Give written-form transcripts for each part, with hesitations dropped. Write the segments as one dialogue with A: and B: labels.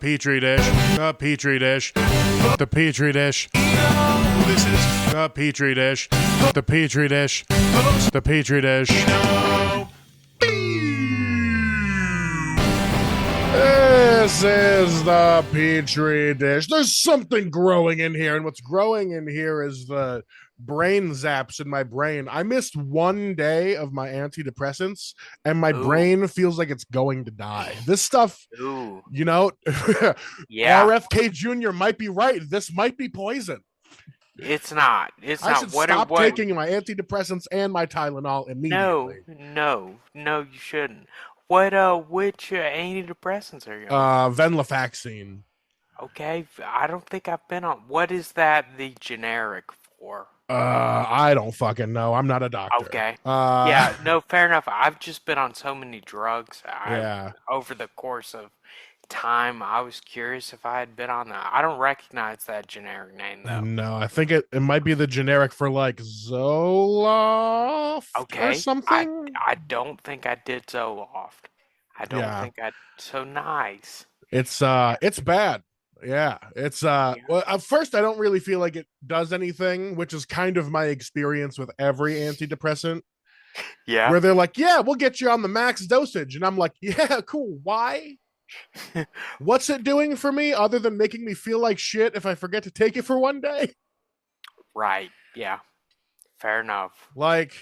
A: Petri dish, the Petri dish, the Petri dish.
B: This is
A: The Petri dish, the Petri dish, the Petri dish. This is the Petri dish. There's something growing in here, and what's growing in here is the brain zaps in my brain. I missed one day of my antidepressants, and my brain feels like it's going to die. This stuff, you know,
C: Yeah.
A: RFK Jr. might be right. This might be poison.
C: It's not. It's
A: I
C: not.
A: should stop taking my antidepressants and my Tylenol immediately.
C: No, you shouldn't. Which antidepressants are you on?
A: Venlafaxine.
C: Okay, I don't think I've been on. What is that the generic for?
A: I don't fucking know. I'm not a doctor.
C: Okay. Yeah, no, fair enough. I've just been on so many drugs. Over the course of time, I was curious if I had been on that. I don't recognize that generic name though.
A: No, I think it might be the generic for like Zoloft or something.
C: I don't think I did Zoloft. I don't think I. So nice.
A: It's bad. Yeah, it's well, at first I don't really feel like it does anything, which is kind of my experience with every antidepressant.
C: Yeah.
A: Where they're like, yeah, we'll get you on the max dosage, and I'm like, yeah, cool. Why? What's it doing for me other than making me feel like shit if I forget to take it for one day?
C: Right. Yeah. Fair enough.
A: Like,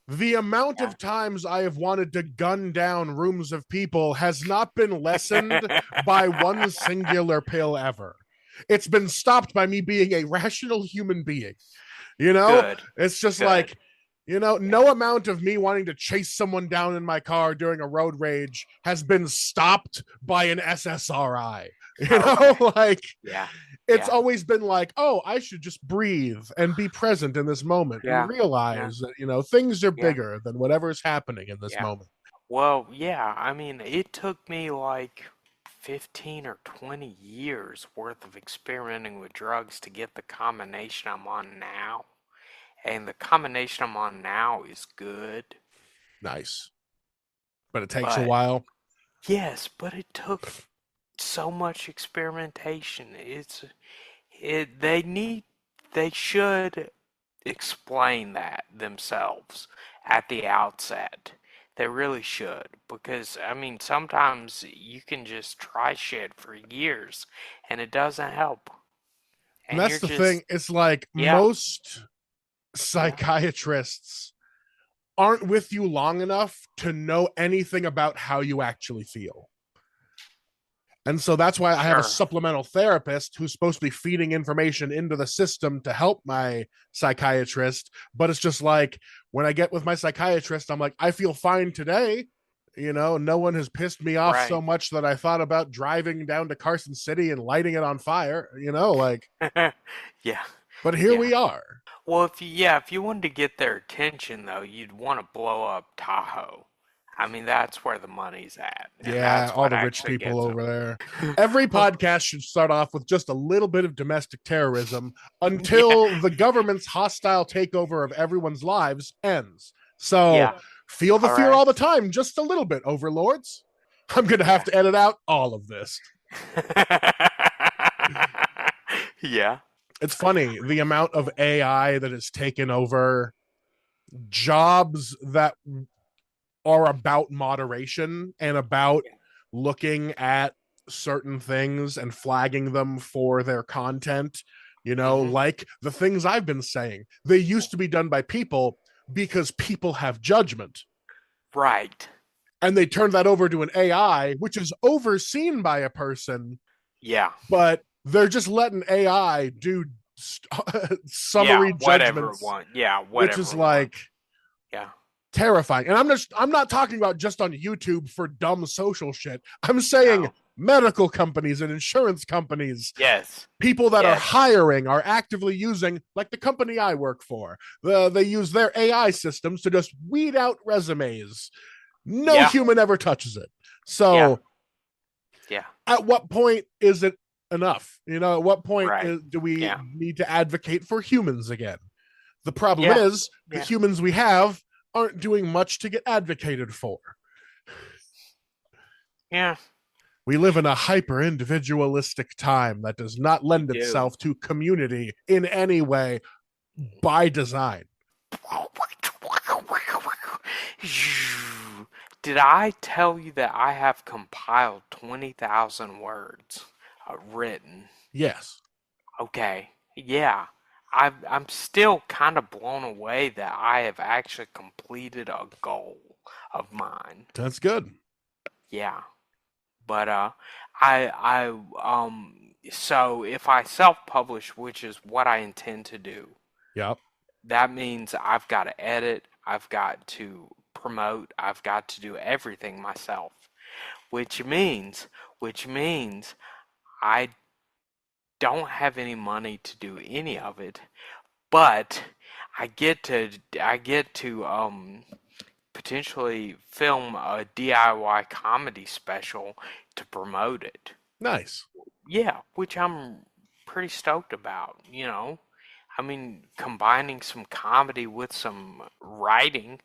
A: the amount of times I have wanted to gun down rooms of people has not been lessened by one singular pill ever. It's been stopped by me being a rational human being. You know?
C: Good.
A: It's just like, you know, no amount of me wanting to chase someone down in my car during a road rage has been stopped by an SSRI. You know, like, it's always been like, oh, I should just breathe and be present in this moment and realize that, you know, things are bigger than whatever's happening in this moment.
C: Well, yeah, I mean, it took me like 15 or 20 years worth of experimenting with drugs to get the combination I'm on now. And the combination I'm on now is good.
A: Nice. But it takes a while.
C: Yes, but it took so much experimentation. They should explain that themselves at the outset. They really should, because I mean, sometimes you can just try shit for years and it doesn't help.
A: And that's the thing. It's like most psychiatrists aren't with you long enough to know anything about how you actually feel. And so that's why I have a supplemental therapist who's supposed to be feeding information into the system to help my psychiatrist. But it's just like, when I get with my psychiatrist, I'm like, I feel fine today. You know, no one has pissed me off so much that I thought about driving down to Carson City and lighting it on fire, you know, like.
C: Yeah.
A: But here we are.
C: Well, if you wanted to get their attention, though, you'd want to blow up Tahoe. I mean, that's where the money's at.
A: Yeah, all the rich people over there. Every podcast should start off with just a little bit of domestic terrorism until the government's hostile takeover of everyone's lives ends. So feel the fear all the time, just a little bit, overlords. I'm going to have to edit out all of this.
C: Yeah.
A: It's funny, the amount of AI that has taken over jobs that are about moderation and about looking at certain things and flagging them for their content, you know, like the things I've been saying. They used to be done by people because people have judgment.
C: Right.
A: And they turned that over to an AI, which is overseen by a person.
C: Yeah.
A: But they're just letting AI do summary judgments.
C: Whatever.
A: Which is like terrifying. And I'm not talking about just on YouTube for dumb social shit. I'm saying medical companies and insurance companies.
C: Yes.
A: People that are hiring are actively using, like the company I work for. They use their AI systems to just weed out resumes. No human ever touches it. So at what point is it enough? You know, at what point do we need to advocate for humans again? The problem is the humans we have aren't doing much to get advocated for.
C: Yeah.
A: We live in a hyper individualistic time that does not lend itself to community in any way by design.
C: Did I tell you that I have compiled 20,000 words written?
A: Yes.
C: Okay, yeah. I'm still kind of blown away that I have actually completed a goal of mine.
A: That's good.
C: Yeah. But so if I self-publish, which is what I intend to do,
A: Yep.
C: that means I've got to edit, I've got to promote, I've got to do everything myself, which means I don't have any money to do any of it, but I get to potentially film a DIY comedy special to promote it.
A: Nice.
C: Yeah, which I'm pretty stoked about, you know. I mean, combining some comedy with some writing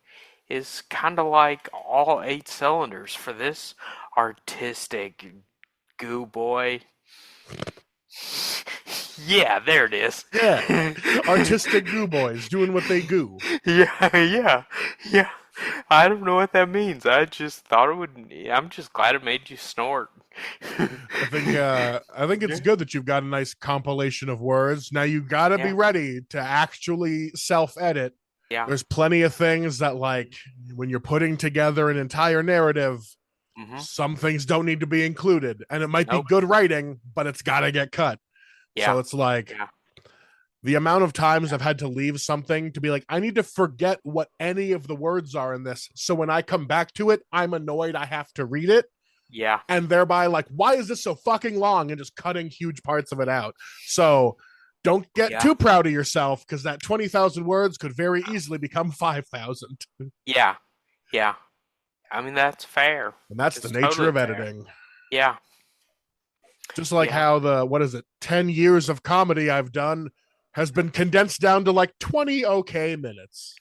C: is kind of like all eight cylinders for this artistic goo boy. Yeah, there it is.
A: Yeah. Artistic goo boys doing what they goo.
C: Yeah. I don't know what that means. I just thought it would. I'm just glad it made you snort.
A: I think it's good that you've got a nice compilation of words. Now you got to be
C: Yeah.
A: ready to actually self-edit.
C: Yeah.
A: There's plenty of things that, like, when you're putting together an entire narrative,
C: Mm-hmm.
A: some things don't need to be included, and it might be
C: Nope.
A: good writing, but it's got to get cut.
C: Yeah.
A: So it's like
C: Yeah.
A: the amount of times I've had to leave something to be like, I need to forget what any of the words are in this. So when I come back to it, I'm annoyed I have to read it.
C: Yeah.
A: And thereby, like, why is this so fucking long? And just cutting huge parts of it out. So don't get
C: Yeah.
A: too proud of yourself, because that 20,000 words could very easily become 5,000.
C: Yeah. Yeah. I mean, that's fair.
A: And that's
C: It's
A: the nature
C: totally
A: of
C: fair.
A: editing.
C: Yeah.
A: Just like
C: Yeah.
A: how the, what is it, 10 years of comedy I've done has been condensed down to like 20 okay minutes.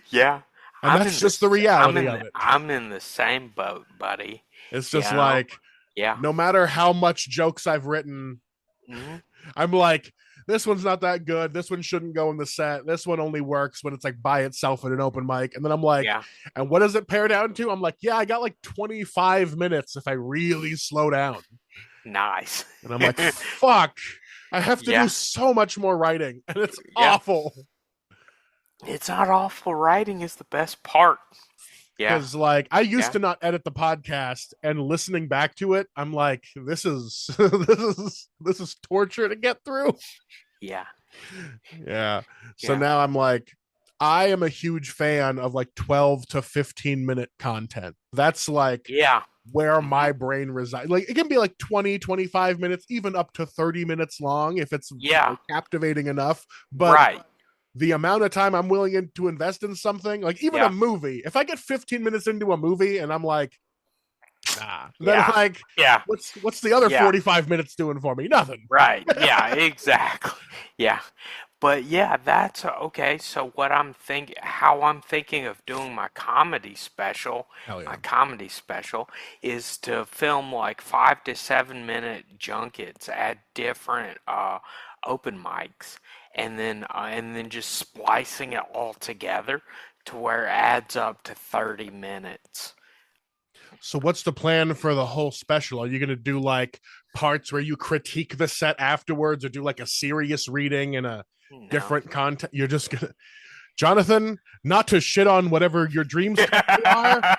C: Yeah.
A: And
C: I'm
A: that's
C: in
A: just the reality of it.
C: I'm in the same boat, buddy.
A: It's just
C: You know?
A: like,
C: Yeah.
A: no matter how much jokes I've written,
C: Hmm.
A: I'm like, this one's not that good. This one shouldn't go in the set. This one only works when it's like by itself at an open mic. And then I'm like,
C: Yeah.
A: and what does it pare down to? I'm like, yeah, I got like 25 minutes if I really slow down.
C: Nice.
A: And I'm like, fuck, I have to
C: Yeah.
A: do so much more writing. And it's
C: Yeah.
A: awful.
C: It's not awful. Writing is the best part. Yeah.
A: Because like I used
C: Yeah.
A: to not edit the podcast, and listening back to it, I'm like, this is this is torture to get through.
C: Yeah.
A: Yeah. So
C: Yeah.
A: now I'm like, I am a huge fan of like 12 to 15 minute content. That's like
C: Yeah.
A: where my brain resides. Like it can be like 20, 25 minutes, even up to 30 minutes long if it's
C: Yeah.
A: captivating enough. But
C: Right.
A: the amount of time I'm willing to invest in something, like even
C: Yeah.
A: a movie, if I get 15 minutes into a movie and I'm like, nah, then
C: Yeah.
A: like,
C: Yeah.
A: what's the other
C: Yeah.
A: 45 minutes doing for me? Nothing.
C: Right. Yeah, exactly. Yeah. But yeah, that's okay. So how I'm thinking of doing my comedy special,
A: Hell yeah.
C: is to film like 5 to 7 minute junkets at different open mics, and then just splicing it all together to where it adds up to 30 minutes.
A: So what's the plan for the whole special? Are you going to do like parts where you critique the set afterwards, or do like a serious reading and a
C: No.
A: different content? You're just going to, Jonathan, not to shit on whatever your dreams are,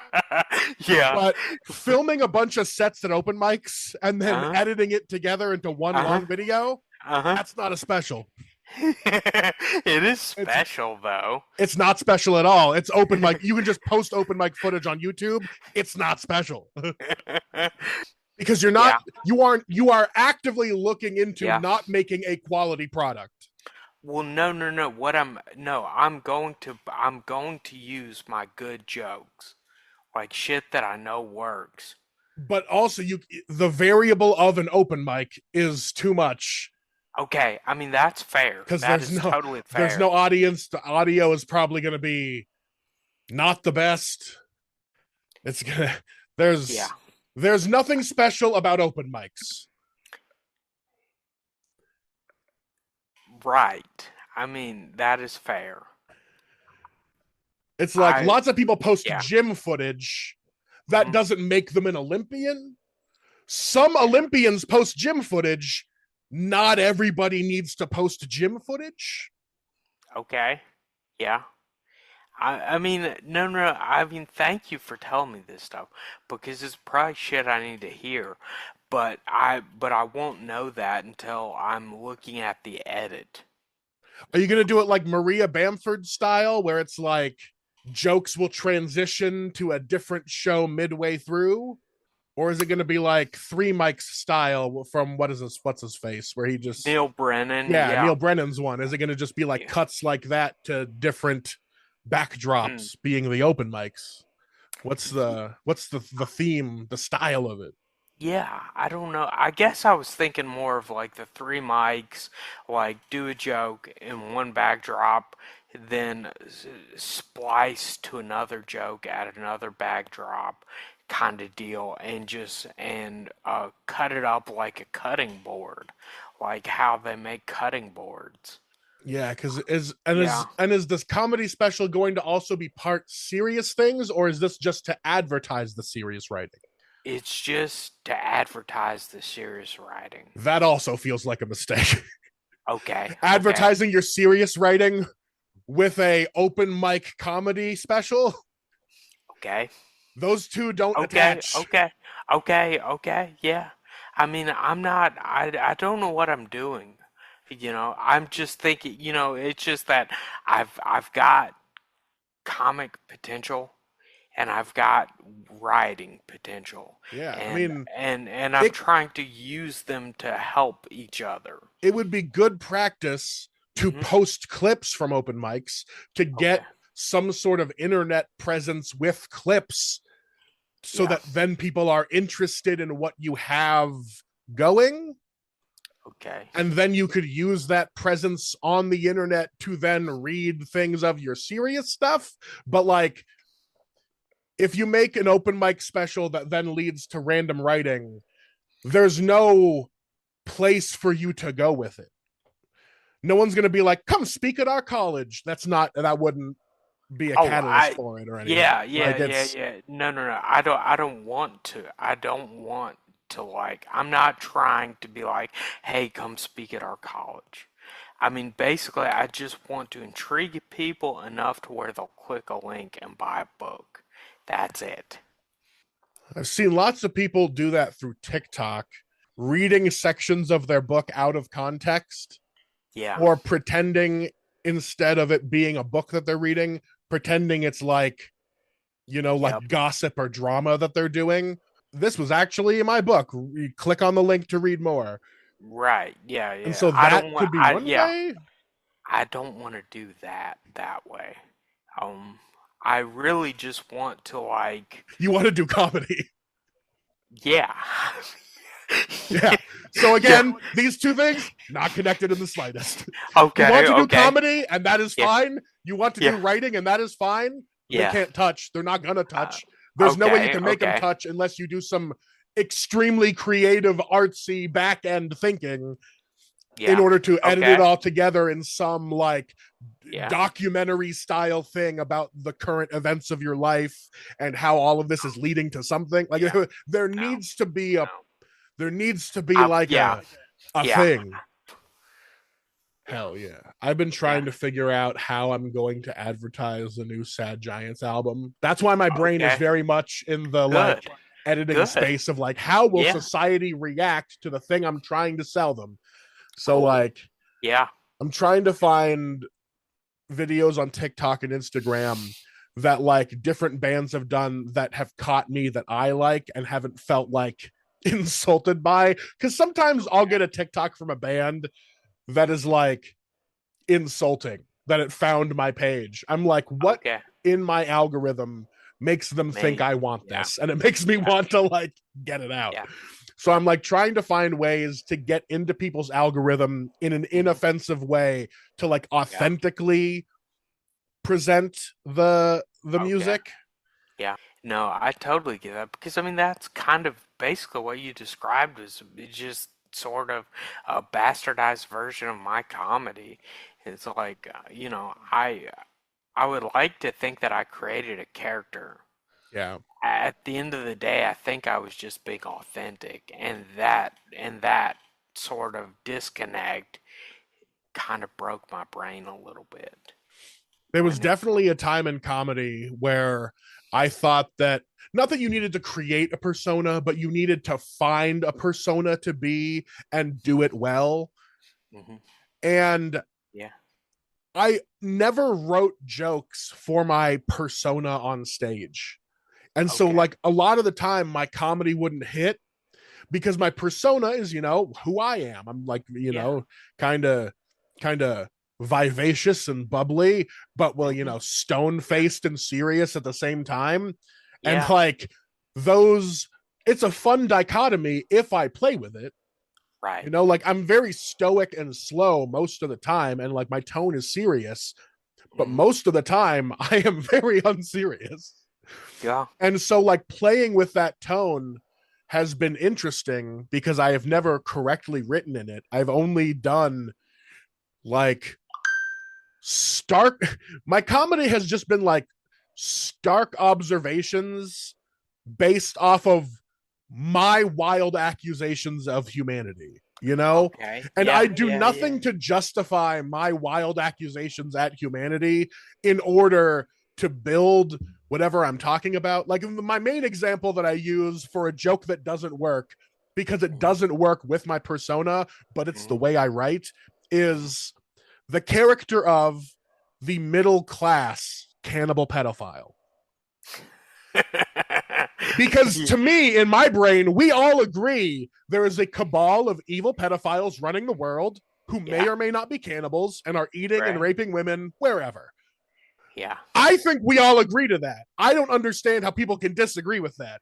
C: Yeah.
A: but filming a bunch of sets at open mics and then
C: Uh-huh.
A: editing it together into one
C: Uh-huh.
A: long video,
C: Uh-huh.
A: that's not a special.
C: It is special though.
A: It's not special at all. It's open mic. You can just post open mic footage on YouTube. It's not special. Because you're not, you are actively looking into
C: Yeah.
A: not making a quality product.
C: Well, no. I'm going to use my good jokes, like shit that I know works.
A: But also, the variable of an open mic is too much.
C: Okay, I mean that's fair.
A: Because
C: That is totally fair.
A: there's no audience. The audio is probably going to be not the best. It's gonna. There's
C: Yeah.
A: There's nothing special about open mics.
C: Right. I mean, that is fair.
A: It's like
C: I
A: lots of people post
C: yeah.
A: gym footage. That
C: Hmm.
A: doesn't make them an Olympian. Some Olympians post gym footage. Not everybody needs to post gym footage.
C: Okay. Yeah. I mean, no, no. I mean, thank you for telling me this stuff because it's probably shit I need to hear. But I won't know that until I'm looking at the edit.
A: Are you going to do it like Maria Bamford style, where it's like jokes will transition to a different show midway through? Or is it going to be like Three Mike's style from what's his face, where he just,
C: Neil Brennan,
A: yeah,
C: yeah.
A: Neil Brennan's one? Is it going to just be like
C: Yeah.
A: cuts like that to different
C: Hmm.
A: backdrops being the open mics? What's the theme, the style of it?
C: Yeah, I don't know. I guess I was thinking more of like the three mics, like do a joke in one backdrop, then splice to another joke at another backdrop kind of deal, and just and cut it up like a cutting board, like how they make cutting boards.
A: Yeah, because
C: Yeah,
A: is this comedy special going to also be part serious things, or is this just to advertise the serious writing?
C: it's just to advertise the serious writing.
A: That also feels like a mistake.
C: Okay, okay,
A: Advertising your serious writing with a open mic comedy special,
C: okay.
A: those two don't
C: Okay,
A: attach.
C: okay, okay, yeah. I mean, I don't know what I'm doing. I'm just thinking, it's just that I've got comic potential and I've got writing potential.
A: Yeah, I
C: And
A: mean,
C: and I'm
A: it
C: trying to use them to help each other.
A: it would be good practice to
C: Hmm.
A: post clips from open mics to
C: Okay.
A: get some sort of internet presence with clips so
C: Yeah.
A: that then people are interested in what you have going,
C: Okay.
A: and then you could use that presence on the internet to then read things of your serious stuff. But like, if you make an open mic special that then leads to random writing, there's no place for you to go with it. No one's going to be like, come speak at our college. That wouldn't be a
C: Oh,
A: catalyst for it or anything.
C: yeah, yeah,
A: Like,
C: yeah,
A: it's,
C: yeah. No, no, no. I don't want to. I don't want to like I'm not trying to be like, "Hey, come speak at our college." I mean, basically, I just want to intrigue people enough to where they'll click a link and buy a book. That's it.
A: I've seen lots of people do that through TikTok, reading sections of their book out of context
C: Yeah.
A: or pretending, instead of it being a book that they're reading, pretending it's like, like
C: Yep.
A: gossip or drama that they're doing. This was actually in my book. You click on the link to read more.
C: Right. Yeah,
A: And
C: yeah.
A: so
C: I
A: that
C: don't want
A: could be one
C: yeah,
A: way.
C: I don't want to do that way. Um I really just want to like
A: You want to do comedy.
C: yeah.
A: Yeah. So
C: Yeah.
A: again, these two things not connected in the slightest. You want
C: Okay,
A: to do
C: okay.
A: comedy, and that is
C: Yeah,
A: fine. You want to do
C: yeah,
A: writing, and that is fine. They
C: yeah.
A: can't touch. They're not gonna
C: Uh,
A: touch. There's no way you
C: okay,
A: can make them
C: okay.
A: touch unless you do some extremely creative, artsy back end thinking in
C: Yeah.
A: order to edit it
C: Okay.
A: all together in some like
C: Yeah.
A: documentary style thing about the current events of your life and how all of this is leading to something. Like
C: Yeah.
A: there
C: No.
A: needs to be a
C: No.
A: there needs to be like
C: Yeah.
A: a
C: Yeah.
A: thing.
C: Yeah.
A: Hell yeah. I've been
C: Yeah.
A: trying to figure out how I'm going to advertise the new Sad Giants album. That's why my brain is
C: Okay.
A: very much in the like
C: Good.
A: editing
C: Good.
A: space of like, how will
C: Yeah.
A: society react to the thing I'm trying to sell them? So
C: Cool.
A: like,
C: Yeah.
A: I'm trying to find videos on TikTok and Instagram that like different bands have done that have caught me that I like and haven't felt like insulted by. Because sometimes I'll
C: Okay.
A: get a TikTok from a band that is like insulting that it found my page. I'm like, what
C: Okay.
A: in my algorithm makes them think
C: Made.
A: I want
C: Yeah.
A: this? And it makes me
C: Yeah.
A: want to like get it out.
C: Yeah.
A: So I'm like trying to find ways to get into people's algorithm in an
C: Hmm.
A: inoffensive way to like
C: Yeah.
A: authentically present the
C: Okay.
A: music.
C: Yeah. No, I totally get that because I mean that's kind of basically what you described as just sort of a bastardized version of my comedy. It's like, I would like to think that I created a character.
A: Yeah.
C: At the end of the day, I think I was just being authentic, and that sort of disconnect kind of broke my brain a little bit.
A: There was
C: When it's
A: definitely a time in comedy where I thought that not that you needed to create a persona, but you needed to find a persona to be and do it well.
C: hmm
A: And
C: yeah,
A: I never wrote jokes for my persona on stage. And so,
C: okay,
A: like, a lot of the time, my comedy wouldn't hit because my persona is, who I am. I'm like,
C: yeah,
A: kind of, kind of vivacious and bubbly, but well,
C: hmm
A: stone faced and serious at the same time. And
C: yeah,
A: like those, it's a fun dichotomy if I play with it.
C: right,
A: Like I'm very stoic and slow most of the time, and like my tone is serious, but
C: hmm
A: most of the time I am very unserious.
C: yeah,
A: And so, like, playing with that tone has been interesting because I have never correctly written in it. I've only done like stark, my comedy has just been like stark observations based off of my wild accusations of humanity,
C: okay,
A: And I
C: yeah,
A: do
C: yeah, yeah,
A: nothing to justify my wild accusations at humanity in order to build whatever I'm talking about. Like my main example that I use for a joke that doesn't work because it
C: hmm
A: doesn't work with my persona, but it's the
C: hmm
A: way I write,
C: hmm
A: is the character of the middle class cannibal pedophile. Because to me, in my brain, we all agree there is a cabal of evil pedophiles running the world who may
C: yeah,
A: or may not be cannibals and are eating and
C: right,
A: raping women wherever.
C: yeah,
A: I think we all agree to that. I don't understand how people can disagree with that.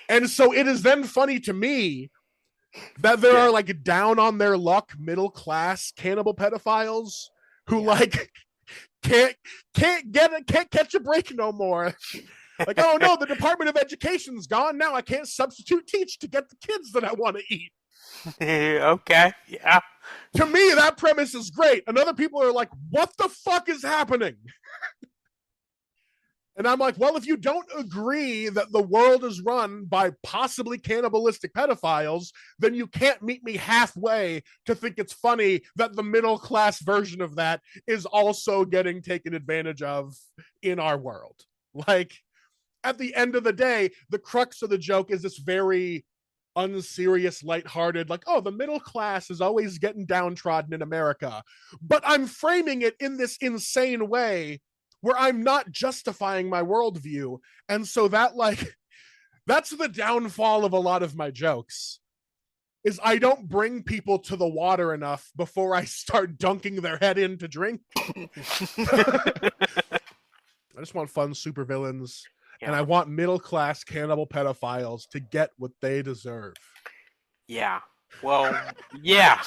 A: And so it is then funny to me that there
C: yeah,
A: are like down on their luck middle class cannibal pedophiles who
C: yeah.
A: like can't can't catch a break no more. Like, oh no, the Department of Education's gone. Now I can't substitute teach to get the kids that I want to eat.
C: Okay, yeah,
A: To me, that premise is great. And other people are like, what the fuck is happening? And I'm like, well, if you don't agree that the world is run by possibly cannibalistic pedophiles, then you can't meet me halfway to think it's funny that the middle class version of that is also getting taken advantage of in our world. Like, at the end of the day, the crux of the joke is this very unserious, lighthearted, like, oh, the middle class is always getting downtrodden in America. But I'm framing it in this insane way where I'm not justifying my worldview. And so that, like, that's the downfall of a lot of my jokes. Is I don't bring people to the water enough before I start dunking their head in to drink. I just want fun supervillains, and I
C: yeah,
A: want middle class cannibal pedophiles to get what they deserve.
C: yeah. Well, yeah,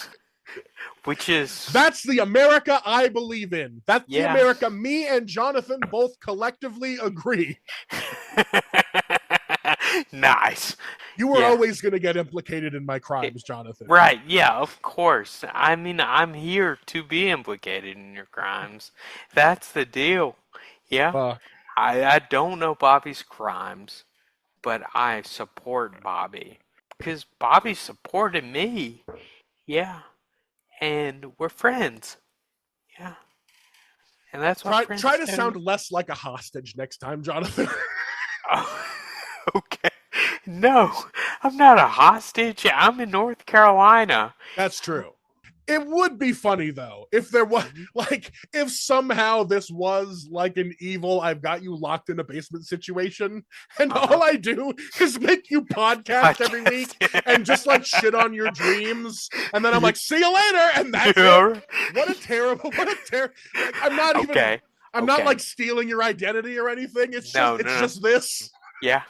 C: which is
A: That's the America I believe in. That's the
C: yeah.
A: America me and Jonathan both collectively agree.
C: Nice.
A: You were
C: Yeah.
A: always going to get implicated in my
C: It-
A: crimes, Jonathan.
C: right. Yeah, of course. I mean, I'm here to be implicated in your crimes. That's the deal. Yeah.
A: Fuck.
C: I don't know Bobby's crimes, but I support Bobby because Bobby supported me. Yeah. And we're friends. Yeah. And that's what
A: Try
C: friends
A: to
C: do.
A: sound less like a hostage next time, Jonathan.
C: Oh, okay. No, I'm not a hostage. I'm in North Carolina.
A: That's true. It would be funny though if there was
C: Mhm.
A: like if somehow this was like an evil I've got you locked in a basement situation and
C: Uh-huh.
A: all I do is make you podcast every
C: Podcast.
A: week and just like shit on your dreams and then I'm like see you later and that's it.
C: Yeah.
A: What a terrible like I'm not even
C: Okay.
A: I'm not
C: Okay.
A: like stealing your identity or anything.
C: No,
A: It's
C: no, no.
A: just this.
C: Yeah.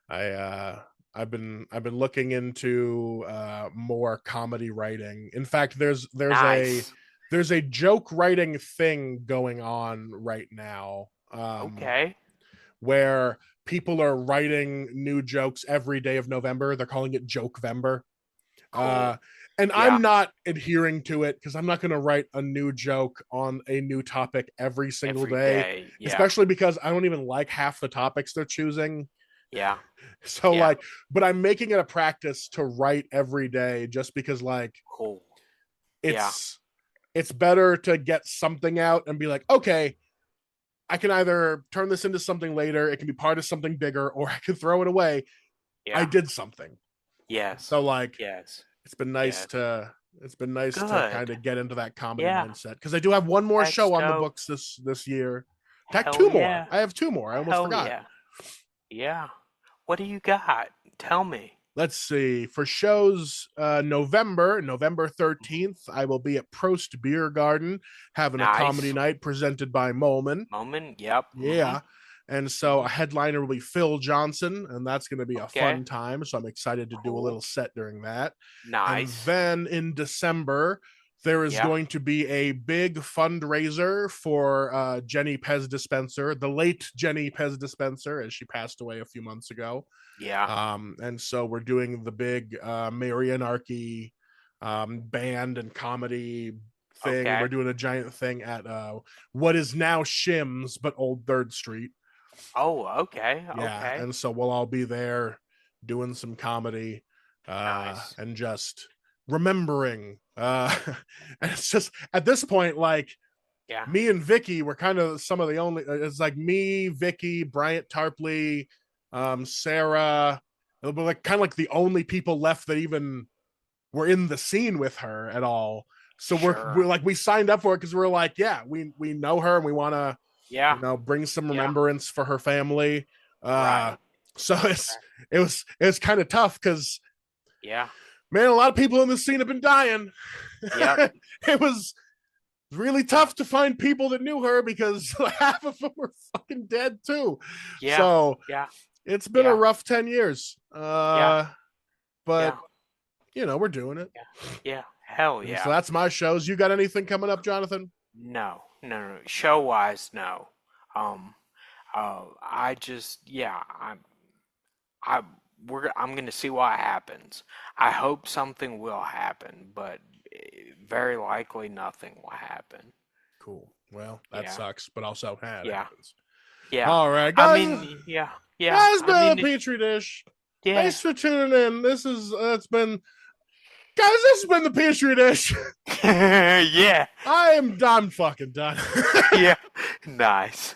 A: I've been looking into more comedy writing. In fact,
C: Nice.
A: there's a joke writing thing going on right now.
C: Okay.
A: where people are writing new jokes every day of November. They're calling it Jokevember.
C: Cool.
A: And
C: Yeah.
A: I'm not adhering to it because I'm not going to write a new joke on a new topic every single
C: Every
A: day,
C: day. Yeah.
A: especially because I don't even like half the topics they're choosing.
C: Yeah.
A: So
C: Yeah.
A: like, but I'm making it a practice to write every day just because like
C: Cool. Yeah.
A: it's better to get something out and be like, okay, I can either turn this into something later, it can be part of something bigger, or I can throw it away. I
C: Yeah.
A: did something.
C: Yes.
A: So like
C: Yes.
A: it's been nice
C: Yes.
A: to kind
C: Good.
A: of get into that comedy
C: Yeah.
A: mindset because I do have one more
C: That's
A: show on the
C: dope.
A: books this year. In fact,
C: Hell
A: two more.
C: yeah.
A: I have two more. I almost
C: Hell
A: forgot.
C: yeah. Yeah. What do you got? Tell me.
A: Let's see. For shows, November 13th, I will be at Prost Beer Garden having a comedy
C: Nice.
A: night presented by Molman.
C: Moment. Yep. Mm-hmm.
A: Yeah. And so
C: Mm-hmm.
A: a headliner will be Phil Johnson, and that's going to be a
C: Okay.
A: fun time. So I'm excited to do a
C: Cool.
A: little set during that. And
C: Nice.
A: then in December, there is
C: Yeah.
A: going to be a big fundraiser for Jenny Pez Dispenser, the late Jenny Pez Dispenser, as she passed away a few months ago.
C: Yeah.
A: And so we're doing the big Mary Anarchy band and comedy thing.
C: Okay.
A: We're doing a giant thing at what is now Shim's, but Old Third Street.
C: Oh, okay.
A: Yeah,
C: Okay.
A: and so we'll all be there doing some comedy
C: Nice.
A: and just remembering. And it's just at this point, like
C: Yeah.
A: me and Vicky were kind of some of the only. It's like me, Vicky, Bryant Tarpley, Sarah. We're like kind of like the only people left that even were in the scene with her at all. So we're
C: Sure.
A: like we signed up for it because we're like, yeah, we know her and we want to
C: Yeah.
A: bring some
C: Yeah.
A: remembrance for her family.
C: Right.
A: So it was kind of tough because
C: Yeah.
A: man, a lot of people in the scene have been dying.
C: Yep.
A: It was really tough to find people that knew her because half of them were fucking dead too.
C: Yeah.
A: So
C: Yeah.
A: it's been a
C: Yeah.
A: rough 10 years.
C: Yeah.
A: But
C: Yeah.
A: we're doing it.
C: Yeah. Yeah. Hell
A: And
C: yeah.
A: so that's my shows. You got anything coming up, Jonathan?
C: No. No. No. Show wise, no. Um. I just yeah. I I'm gonna see what happens. I hope something will happen, but very likely nothing will happen.
A: Cool. Well, that
C: Yeah.
A: sucks, but also it
C: Yeah.
A: happens.
C: Yeah.
A: All right,
C: I
A: guys.
C: mean, yeah. Yeah.
A: Guys,
C: I
A: been a
C: mean,
A: petri dish.
C: yeah.
A: Thanks for tuning in. This is it's been guys. This has been the petri dish.
C: Yeah.
A: I'm fucking done.
C: Yeah. Nice.